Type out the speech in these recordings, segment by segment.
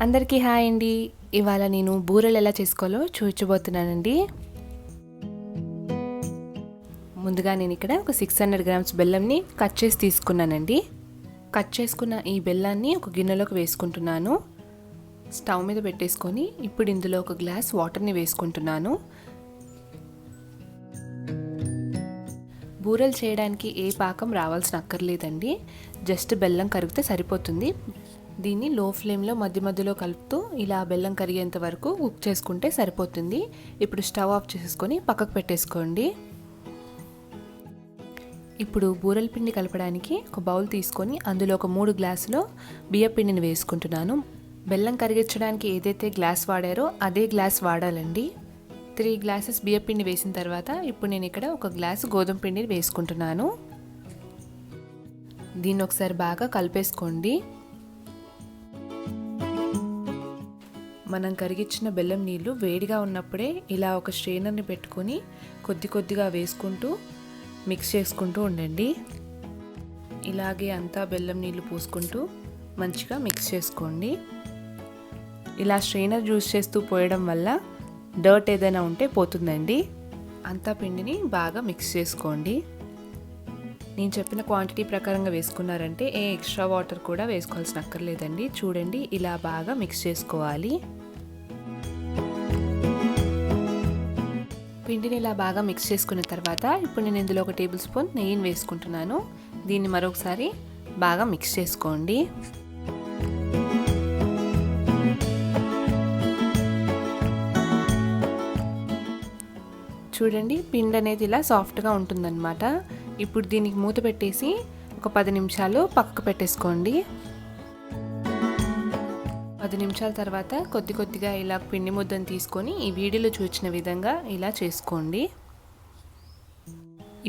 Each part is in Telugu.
అందరికీ హాయ్ అండి. ఇవాళ నేను బూరెలు ఎలా చేసుకోవాలో చూపించబోతున్నానండి. ముందుగా నేను ఇక్కడ ఒక 600 గ్రామ్స్ బెల్లంని కట్ చేసి తీసుకున్నానండి. కట్ చేసుకున్న ఈ బెల్లాన్ని ఒక గిన్నెలోకి వేసుకుంటున్నాను. స్టవ్ మీద పెట్టేసుకొని ఇప్పుడు ఇందులో ఒక గ్లాస్ వాటర్ని వేసుకుంటున్నాను. బూరెలు చేయడానికి ఏ పాకం రావాల్సిన అక్కర్లేదండి, జస్ట్ బెల్లం కరిగితే సరిపోతుంది. దీన్ని లో ఫ్లేమ్లో మధ్య మధ్యలో కలుపుతూ ఇలా బెల్లం కరిగేంత వరకు కుక్ చేసుకుంటే సరిపోతుంది. ఇప్పుడు స్టవ్ ఆఫ్ చేసుకొని పక్కకు పెట్టేసుకోండి. ఇప్పుడు బూరెల పిండి కలపడానికి ఒక బౌల్ తీసుకొని అందులో ఒక 3 గ్లాసులు బియ్య పిండిని వేసుకుంటున్నాను. బెల్లం కరిగించడానికి ఏదైతే గ్లాస్ వాడారో అదే గ్లాస్ వాడాలండి. 3 గ్లాసెస్ బియ్య పిండి వేసిన తర్వాత ఇప్పుడు నేను ఇక్కడ ఒక గ్లాసు గోధుమ పిండిని వేసుకుంటున్నాను. దీన్ని ఒకసారి బాగా కలిపేసుకోండి. మనం కరిగించిన బెల్లం నీళ్ళు వేడిగా ఉన్నప్పుడే ఇలా ఒక స్ట్రెయినర్ని పెట్టుకొని కొద్ది కొద్దిగా వేసుకుంటూ మిక్స్ చేసుకుంటూ ఉండండి. ఇలాగే అంతా బెల్లం నీళ్ళు పోసుకుంటూ మంచిగా మిక్స్ చేసుకోండి. ఇలా స్ట్రెయినర్ యూజ్ చేస్తూ పోయడం వల్ల డర్ట్ ఏదైనా ఉంటే పోతుందండి. అంతా పిండిని బాగా మిక్స్ చేసుకోండి. నేను చెప్పిన క్వాంటిటీ ప్రకారంగా వేసుకున్నారంటే ఏ ఎక్స్ట్రా వాటర్ కూడా వేసుకోవాల్సిన అక్కర్లేదండి. చూడండి, ఇలా బాగా మిక్స్ చేసుకోవాలి. పిండిని ఇలా బాగా మిక్స్ చేసుకున్న తర్వాత ఇప్పుడు నేను ఇందులో 1 టేబుల్ స్పూన్ నెయ్యిని వేసుకుంటున్నాను. దీన్ని మరొకసారి బాగా మిక్స్ చేసుకోండి. చూడండి, పిండి అనేది ఇలా సాఫ్ట్గా ఉంటుందన్నమాట. ఇప్పుడు దీనికి మూత పెట్టేసి ఒక 10 నిమిషాలు పక్కకు పెట్టేసుకోండి. 10 నిమిషాల తర్వాత కొద్ది కొద్దిగా ఇలా పిండి ముద్దను తీసుకొని ఈ వీడియోలో చూపించిన విధంగా ఇలా చేసుకోండి.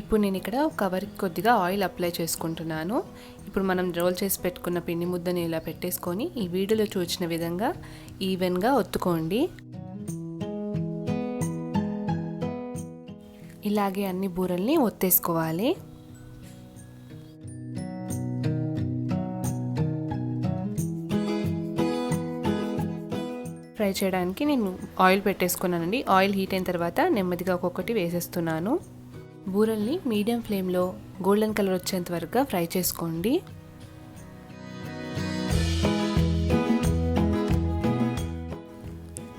ఇప్పుడు నేను ఇక్కడ ఒక కవర్కి కొద్దిగా ఆయిల్ అప్లై చేసుకుంటున్నాను. ఇప్పుడు మనం రోల్ చేసి పెట్టుకున్న పిండి ముద్దని ఇలా పెట్టేసుకొని ఈ వీడియోలో చూపించిన విధంగా ఈవెన్గా ఒత్తుకోండి. ఇలాగే అన్ని బూరెల్ని ఒత్తేసుకోవాలి. ఫ్రై చేయడానికి నేను ఆయిల్ పెట్టేసుకున్నానండి. ఆయిల్ హీట్ అయిన తర్వాత నెమ్మదిగా ఒక్కొక్కటి వేసేస్తున్నాను. బూరెల్ని మీడియం ఫ్లేమ్లో గోల్డెన్ కలర్ వచ్చేంత వరకు ఫ్రై చేసుకోండి.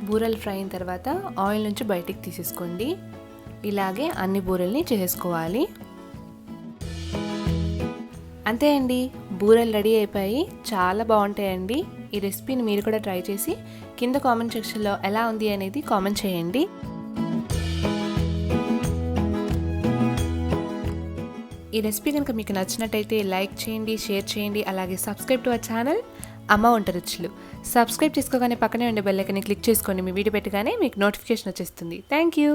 బూరెలు ఫ్రై అయిన తర్వాత ఆయిల్ నుంచి బయటికి తీసేసుకోండి. ఇలాగే అన్ని బూరెల్ని చేసుకోవాలి. అంతే అండి, బూరెలు రెడీ అయిపోయి చాలా బాగుంటాయండి. ఈ రెసిపీని మీరు కూడా ట్రై చేసి కింద కామెంట్ సెక్షన్లో ఎలా ఉంది అనేది కామెంట్ చేయండి. ఈ రెసిపీ కనుక మీకు నచ్చినట్టయితే లైక్ చేయండి, షేర్ చేయండి. అలాగే సబ్స్క్రైబ్ టు అవర్ ఛానల్ అమ్మ వంట రుచులు. సబ్స్క్రైబ్ చేసుకోగానే పక్కనే ఉండే బెల్ ఐకాన్ని క్లిక్ చేసుకోండి. మీ వీడియో పెట్టగానే మీకు నోటిఫికేషన్ వచ్చేస్తుంది. Thank you.